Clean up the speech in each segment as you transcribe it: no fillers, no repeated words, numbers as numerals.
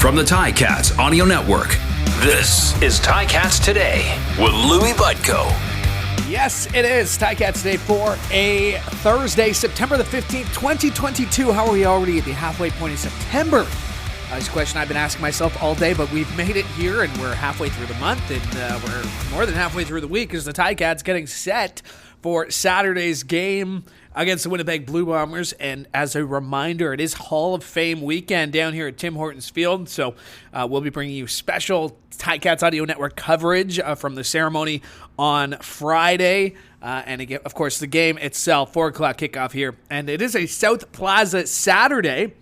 from the Ticats Audio Network. This is Ticats Today with Louie Butko. Yes, it is Ticats Today for a Thursday, September the 15th, 2022. How are we already at the halfway point of September? It's a question I've been asking myself all day, but we've made it here, and we're halfway through the month, and we're more than halfway through the week as the Ticats getting set for Saturday's game against the Winnipeg Blue Bombers. And as a reminder, it is Hall of Fame weekend down here at Tim Hortons Field, so we'll be bringing you special Ticats Audio Network coverage from the ceremony on Friday. And again, of course, the game itself, 4 o'clock kickoff here. And it is a South Plaza Saturday.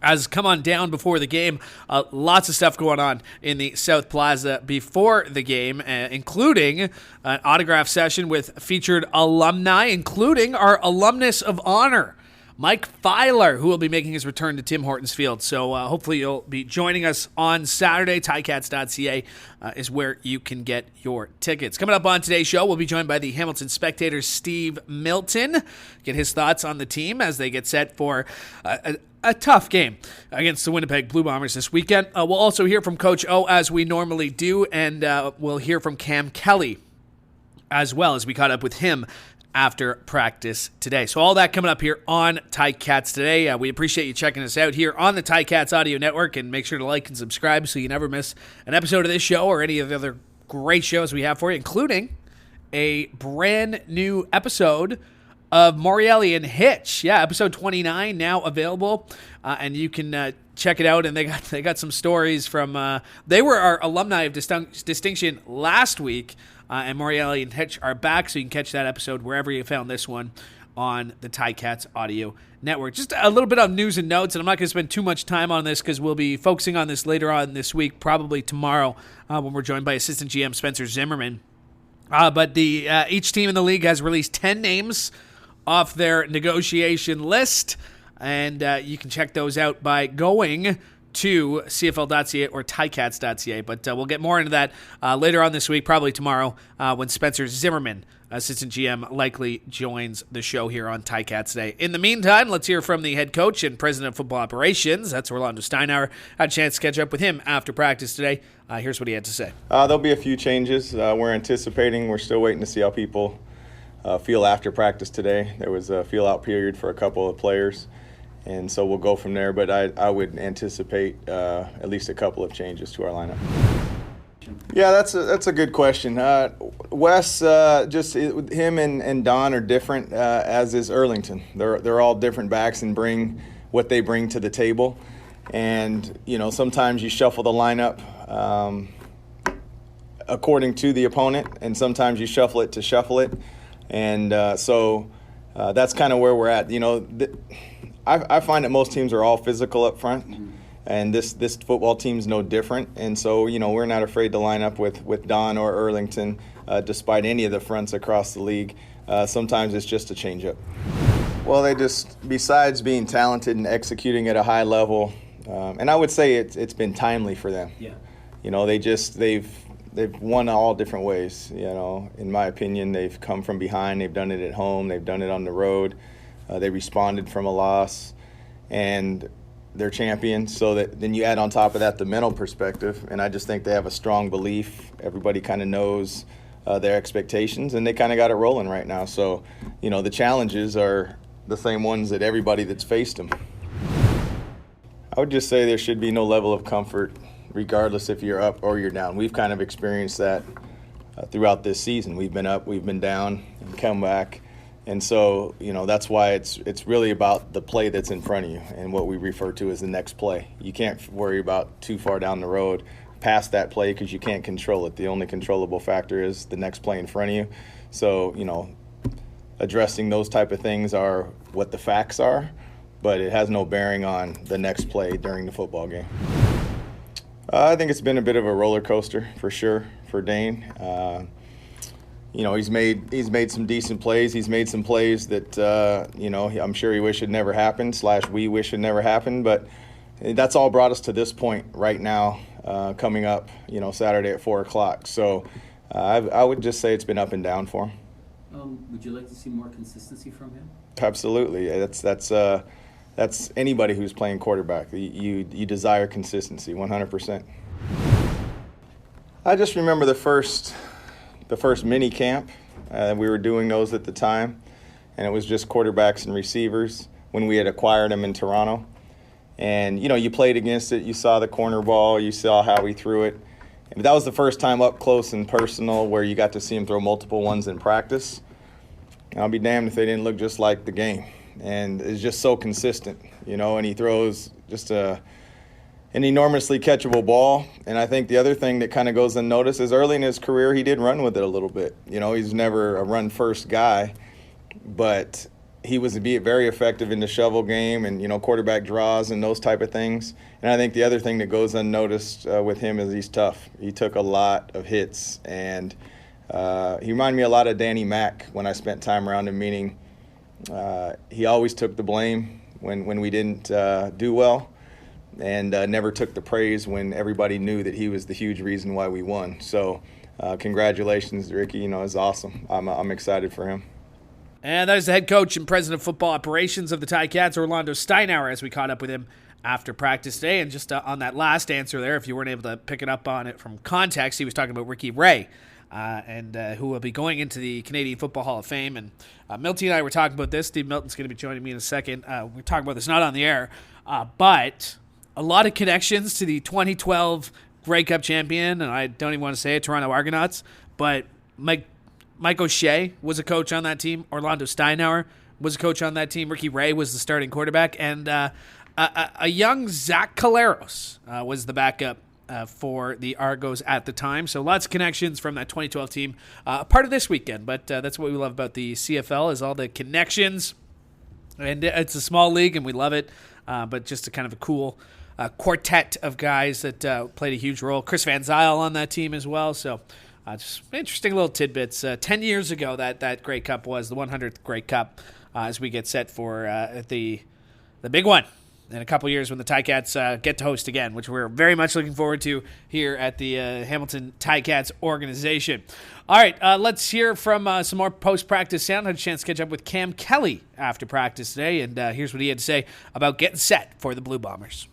As come on down before the game, lots of stuff going on in the South Plaza before the game, including an autograph session with featured alumni, including our alumnus of honor, Mike Filer, who will be making his return to Tim Hortons Field. So hopefully you'll be joining us on Saturday. Ticats.ca is where you can get your tickets. Coming up on today's show, we'll be joined by the Hamilton Spectator, Steve Milton. Get his thoughts on the team as they get set for a tough game against the Winnipeg Blue Bombers this weekend. We'll also hear from Coach O as we normally do, and we'll hear from Kam Kelly as well as we caught up with him after practice today. So all that coming up here on Ticats Today. We appreciate you checking us out here on the Ticats Audio Network, and make sure to like and subscribe so you never miss an episode of this show or any of the other great shows we have for you, including a brand new episode of Morreale and Hitch. Yeah, episode 29 now available, and you can check it out. And they got some stories from, they were our alumni of distinction last week, and Morreale and Hitch are back, so you can catch that episode wherever you found this one on the Ticats Audio Network. Just a little bit of news and notes, and I'm not going to spend too much time on this because we'll be focusing on this later on this week, probably tomorrow, when we're joined by Assistant GM Spencer Zimmerman. But each team in the league has released 10 names off their negotiation list, and you can check those out by going to CFL.ca or Ticats.ca. But we'll get more into that later on this week, probably tomorrow, when Spencer Zimmerman, Assistant GM, likely joins the show here on Ticats Today. In the meantime, let's hear from the head coach and president of football operations. That's Orlando Steinauer. Had a chance to catch up with him after practice today. Here's what he had to say. There'll be a few changes. We're anticipating. We're still waiting to see how people feel after practice today. There was a feel-out period for a couple of players, and so we'll go from there. But I would anticipate at least a couple of changes to our lineup. Yeah, that's a good question. Wes, just him and Don are different, as is Erlington. They're all different backs and bring what they bring to the table. And sometimes you shuffle the lineup according to the opponent, and sometimes you shuffle it to shuffle it. And so that's kind of where we're at. I find that most teams are all physical up front, and this football team's no different. And so, we're not afraid to line up with Don or Erlington, despite any of the fronts across the league. Sometimes it's just a change-up. Well, they just, besides being talented and executing at a high level, and I would say it's been timely for them. Yeah. They've won all different ways. In my opinion, they've come from behind. They've done it at home. They've done it on the road. They responded from a loss, and they're champions. So that then you add on top of that the mental perspective, and I just think they have a strong belief. Everybody kind of knows their expectations, and they kind of got it rolling right now. So, the challenges are the same ones that everybody that's faced them. I would just say there should be no level of comfort regardless if you're up or you're down. We've kind of experienced that throughout this season. We've been up, we've been down, and come back. And so, that's why it's really about the play that's in front of you and what we refer to as the next play. You can't worry about too far down the road past that play because you can't control it. The only controllable factor is the next play in front of you. So, addressing those type of things are what the facts are, but it has no bearing on the next play during the football game. I think it's been a bit of a roller coaster for sure for Dane. He's made some decent plays. He's made some plays that I'm sure he wished had never happened. We wish had never happened. But that's all brought us to this point right now, coming up. Saturday at 4 o'clock. So I would just say it's been up and down for him. Would you like to see more consistency from him? Absolutely. That's that's anybody who's playing quarterback. You desire consistency, 100%. I just remember the first mini camp. We were doing those at the time, and it was just quarterbacks and receivers when we had acquired them in Toronto. And, you played against it. You saw the corner ball. You saw how he threw it. But that was the first time up close and personal where you got to see him throw multiple ones in practice. And I'll be damned if they didn't look just like the game. And it's just so consistent, and he throws just an enormously catchable ball. And I think the other thing that kind of goes unnoticed is early in his career, he did run with it a little bit. He's never a run-first guy, but he was very effective in the shovel game and, quarterback draws and those type of things. And I think the other thing that goes unnoticed with him is he's tough. He took a lot of hits, and he reminded me a lot of Danny Mack when I spent time around him, meaning he always took the blame when we didn't do well, and never took the praise when everybody knew that he was the huge reason why we won. So congratulations, Ricky. It's awesome. I'm excited for him. And that is the head coach and president of football operations of the Ticats, Orlando Steinauer, as we caught up with him after practice today. And just on that last answer there, if you weren't able to pick it up on it from context, he was talking about Ricky Ray, and who will be going into the Canadian Football Hall of Fame. And Milton and I were talking about this. Steve Milton's going to be joining me in a second. We're talking about this not on the air, but a lot of connections to the 2012 Grey Cup champion, and I don't even want to say it, Toronto Argonauts, but Mike O'Shea was a coach on that team. Orlando Steinauer was a coach on that team. Ricky Ray was the starting quarterback. And a young Zach Caleros was the backup for the Argos at the time. So lots of connections from that 2012 team. Part of this weekend, but that's what we love about the CFL is all the connections. And it's a small league, and we love it. But just a kind of a cool quartet of guys that played a huge role. Chris Van Zyl on that team as well. So just interesting little tidbits. 10 years ago, that Grey Cup was the 100th Grey Cup as we get set for the big one in a couple years when the Ticats get to host again, which we're very much looking forward to here at the Hamilton Ticats organization. All right, let's hear from some more post-practice sound. I had a chance to catch up with Kam Kelly after practice today, and here's what he had to say about getting set for the Blue Bombers.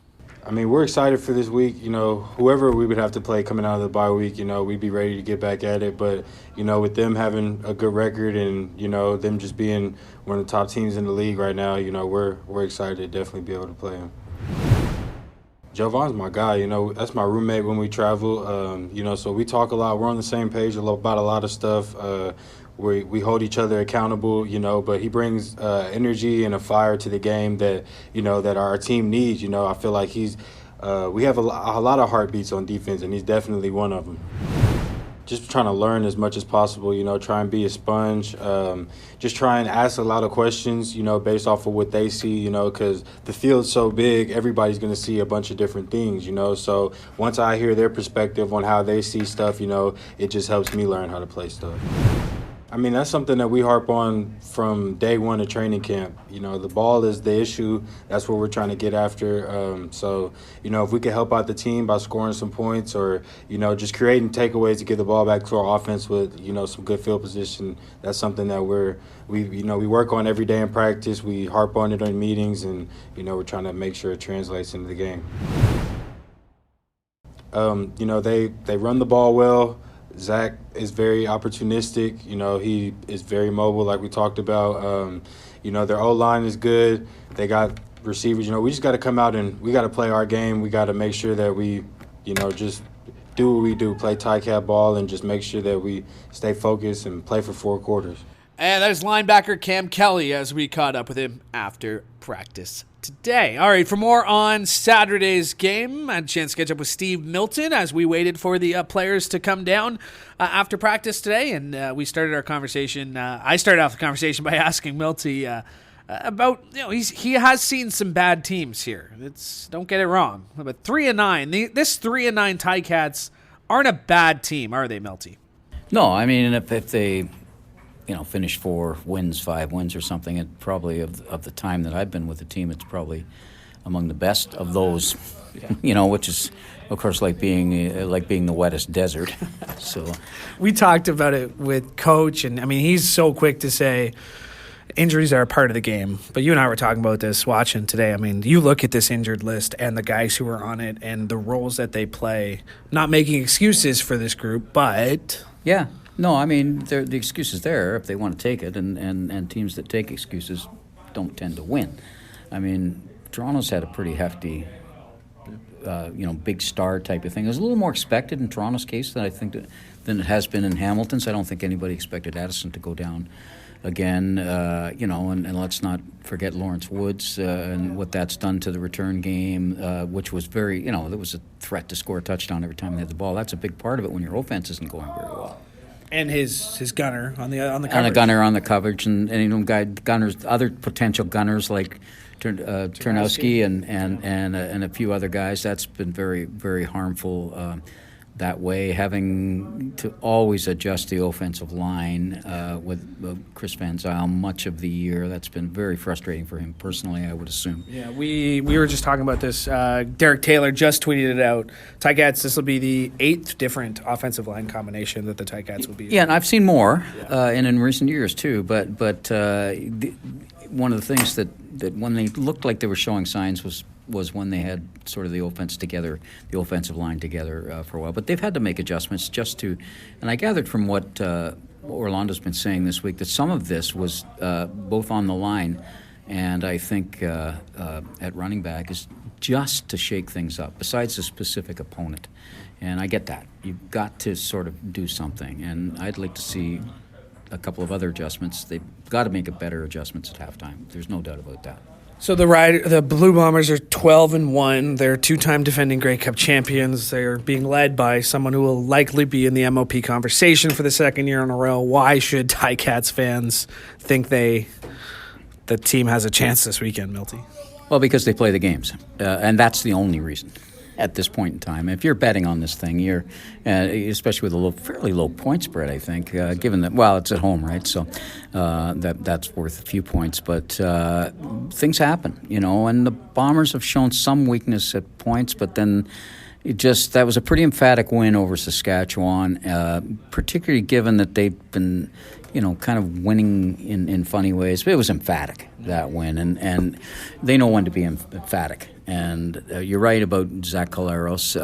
I mean, we're excited for this week. Whoever we would have to play coming out of the bye week, we'd be ready to get back at it. But, with them having a good record and, them just being one of the top teams in the league right now, we're excited to definitely be able to play them. Jovan's my guy, that's my roommate when we travel, so we talk a lot. We're on the same page about a lot of stuff. We hold each other accountable, but he brings energy and a fire to the game that, that our team needs. I feel like we have a lot of heartbeats on defense, and he's definitely one of them. Just trying to learn as much as possible, try and be a sponge, just try and ask a lot of questions, based off of what they see, because the field's so big, everybody's going to see a bunch of different things, so once I hear their perspective on how they see stuff, it just helps me learn how to play stuff. I mean, that's something that we harp on from day one of training camp. The ball is the issue. That's what we're trying to get after. So, if we could help out the team by scoring some points or, just creating takeaways to get the ball back to our offense with, some good field position, that's something that we work on every day in practice. We harp on it in meetings, and, we're trying to make sure it translates into the game. They run the ball well. Zach is very opportunistic. He is very mobile, like we talked about. Their O-line is good. They got receivers. We just got to come out and we got to play our game. We got to make sure that we, just do what we do, play Ticat ball, and just make sure that we stay focused and play for 4 quarters. And that is linebacker Kam Kelly as we caught up with him after practice today. All right, for more on Saturday's game, I had a chance to catch up with Steve Milton as we waited for the players to come down after practice today. And we started our conversation. I started off the conversation by asking Milty about, he has seen some bad teams here. Don't get it wrong. But 3-9, this 3-9 Ticats aren't a bad team, are they, Milty? No, I mean, if they finish 4 wins, 5 wins or something, it probably of the time that I've been with the team, it's probably among the best of those, which is, of course, like being the wettest desert. So we talked about it with Coach, and I mean, he's so quick to say, injuries are a part of the game, but you and I were talking about this watching today. I mean, you look at this injured list and the guys who are on it and the roles that they play, not making excuses for this group, but... Yeah. No, I mean, the excuse is there if they want to take it, and teams that take excuses don't tend to win. I mean, Toronto's had a pretty hefty, big star type of thing. It was a little more expected in Toronto's case than it has been in Hamilton's. I don't think anybody expected Addison to go down again, and let's not forget Lawrence Woods and what that's done to the return game, which was very, there was a threat to score a touchdown every time they had the ball. That's a big part of it when your offense isn't going very well. And his gunner on the coverage. And a gunner on the coverage, and gunners, other potential gunners like Turnowski and a few other guys. That's been very, very harmful that way. Having to always adjust the offensive line with Chris Van Zyl much of the year, that's been very frustrating for him personally, I would assume. Yeah, we were just talking about this. Derek Taylor just tweeted it out. Ticats, this will be the 8th different offensive line combination that the Ticats will be. Yeah, and I've seen more, and in recent years too. But one of the things that when they looked like they were showing signs was when they had sort of the offensive line together for a while. But they've had to make adjustments and I gathered from what Orlando's been saying this week that some of this was both on the line and I think at running back is just to shake things up, besides a specific opponent. And I get that. You've got to sort of do something. And I'd like to see a couple of other adjustments. They've got to make a better adjustments at halftime. There's no doubt about that. So the Blue Bombers are 12-1. They're 2-time defending Grey Cup champions. They're being led by someone who will likely be in the MOP conversation for the second year in a row. Why should Ticats fans think the team has a chance this weekend, Milty? Well, because they play the games, and that's the only reason at this point in time. If you're betting on this thing, you're especially with a fairly low point spread, I think, given that, well, it's at home, right? So that's worth a few points. But things happen, and the Bombers have shown some weakness at points, but then that was a pretty emphatic win over Saskatchewan, particularly given that they've been, kind of winning in funny ways. But it was emphatic, that win, and they know when to be emphatic. And you're right about Zach Collaros.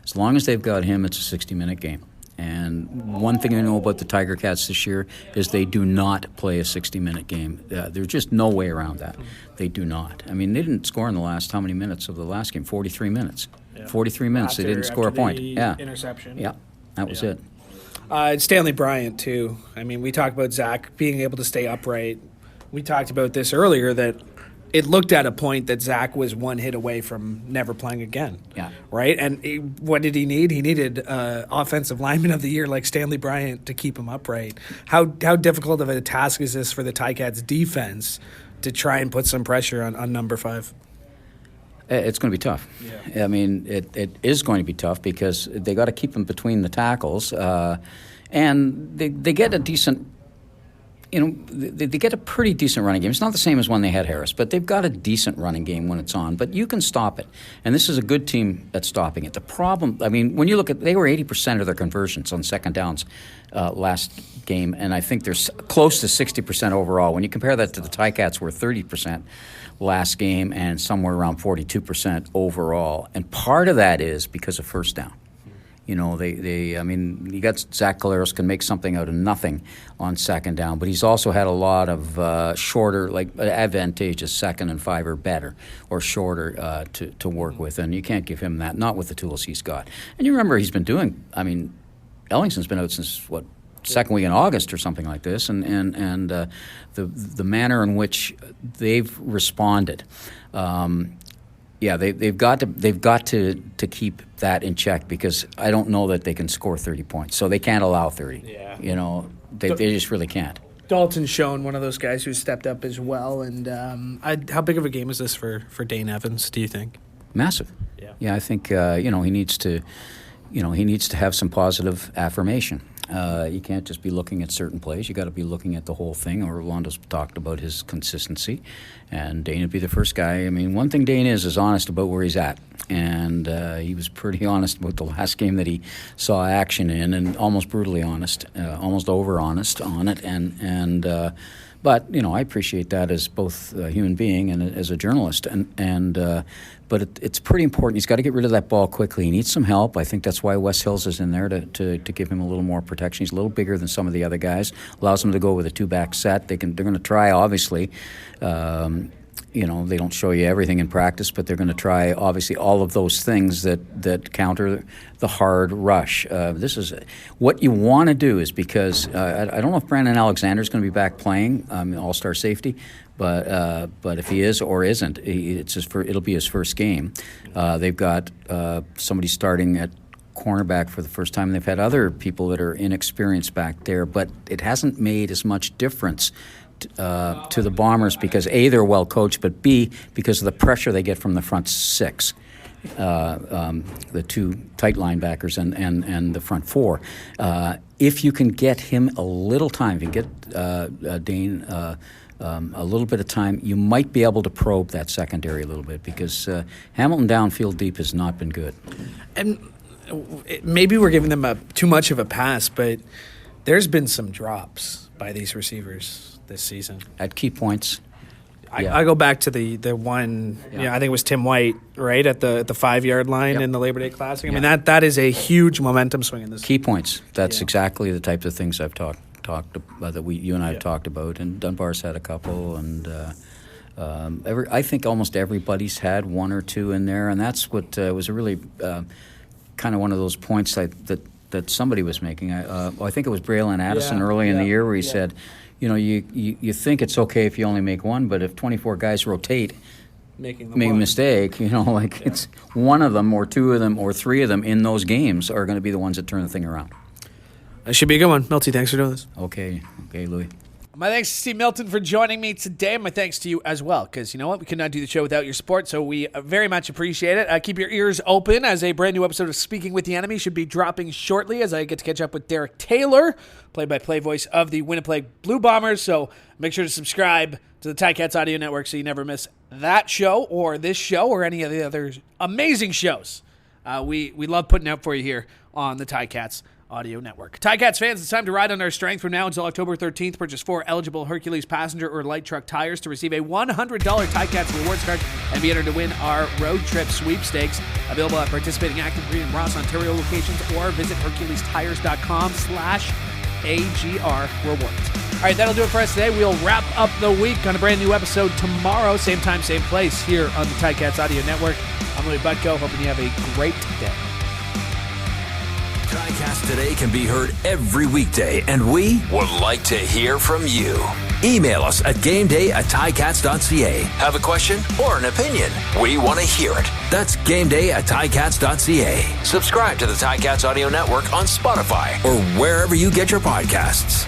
As long as they've got him, it's a 60-minute game. And one thing I know about the Tiger Cats this year is they do not play a 60-minute game. There's just no way around that. They do not. I mean, they didn't score in the last how many minutes of the last game? 43 minutes. Yeah. 43 minutes. They didn't score a point. Yeah. Interception. Yeah, that was it. Stanley Bryant, too. I mean, we talked about Zach being able to stay upright. We talked about this earlier, that it looked at a point that Zach was one hit away from never playing again. Yeah. Right? And what did he need? He needed offensive lineman of the year like Stanley Bryant to keep him upright. How difficult of a task is this for the Ticats defense to try and put some pressure on number 5? It's going to be tough. Yeah. I mean, it is going to be tough because they got to keep him between the tackles. And they get a decent... they get a pretty decent running game. It's not the same as when they had Harris, but they've got a decent running game when it's on. But you can stop it. And this is a good team at stopping it. The problem, I mean, when you look at, they were 80% of their conversions on second downs last game, and I think they're close to 60% overall. When you compare that to the Ticats, were 30% last game and somewhere around 42% overall. And part of that is because of first down. I mean, you got Zach Collaros can make something out of nothing on second down, but he's also had a lot of shorter, like advantageous 2nd and 5 or better or shorter to work with, and you can't give him that, not with the tools he's got. And you remember he's been doing, I mean, Ellingson's been out since, second week in August or something like this, and the manner in which they've responded. Yeah, they've got to keep that in check because I don't know that they can score 30 points. So they can't allow 30. Yeah. They just really can't. Dalton's shown one of those guys who's stepped up as well. And how big of a game is this for Dane Evans, do you think? Massive. Yeah, I think he needs to have some positive affirmation. You can't just be looking at certain plays. You got to be looking at the whole thing. Orlando's talked about his consistency, and Dane would be the first guy. I mean, one thing Dane is honest about where he's at, and he was pretty honest about the last game that he saw action in, and almost brutally honest, almost over honest on it. But I appreciate that as both a human being and as a journalist. But it's pretty important. He's got to get rid of that ball quickly. He needs some help. I think that's why Wes Hills is in there to give him a little more protection. He's a little bigger than some of the other guys. Allows him to go with a 2-back set. They're going to try, obviously. They don't show you everything in practice, but they're going to try, obviously, all of those things that counter the hard rush. This is what you want to do, is because I don't know if Brandon Alexander's going to be back playing all-star safety, but if he is or isn't, it'll be his first game. They've got somebody starting at cornerback for the first time. They've had other people that are inexperienced back there, but it hasn't made as much difference to the Bombers because A, they're well coached, but B, because of the pressure they get from the front six, the 2 tight linebackers and the front 4. If you can get him a little time, if you get Dane a little bit of time, you might be able to probe that secondary a little bit, because Hamilton downfield deep has not been good. And maybe we're giving them too much of a pass, but there's been some drops by these receivers this season at key points. I go back to the one. I think it was Tim White, right at the 5-yard line in the Labor Day Classic. I mean, that is a huge momentum swing in this. Key points. That's exactly the types of things I've talked about, that you and I have talked about, and Dunbar's had a couple, and I think almost everybody's had 1 or 2 in there, and that's what was a really kind of one of those points that somebody was making. I think it was Braylon Addison early in the year, where he said, you think it's okay if you only make 1, but if 24 guys rotate, make a mistake, it's one of them or 2 of them or 3 of them in those games are going to be the ones that turn the thing around. That should be a good one. Milty, thanks for doing this. Okay, Louie. My thanks to Steve Milton for joining me today. My thanks to you as well, because you know what? We could not do the show without your support, so we very much appreciate it. Keep your ears open, as a brand new episode of Speaking with the Enemy should be dropping shortly, as I get to catch up with Derek Taylor, play-by-play voice of the Winnipeg Blue Bombers. So make sure to subscribe to the Ticats Audio Network so you never miss that show or this show or any of the other amazing shows we love putting out for you here on the Ticats Audio Network. Ticats fans, it's time to ride on our strength. From now until October 13th, purchase 4 eligible Hercules passenger or light truck tires to receive a $100 Ticats rewards card and be entered to win our road trip sweepstakes. Available at participating Active Green and Ross, Ontario locations, or visit HerculesTires.com/AGR rewards. All right, that'll do it for us today. We'll wrap up the week on a brand new episode tomorrow, same time, same place, here on the Ticats Audio Network. I'm Louie Butko, hoping you have a great day. Ticats Today can be heard every weekday, and we would like to hear from you. Email us at gameday@ticats.ca. Have a question or an opinion? We want to hear it. That's gameday@ticats.ca. Subscribe to the Ticats Audio Network on Spotify or wherever you get your podcasts.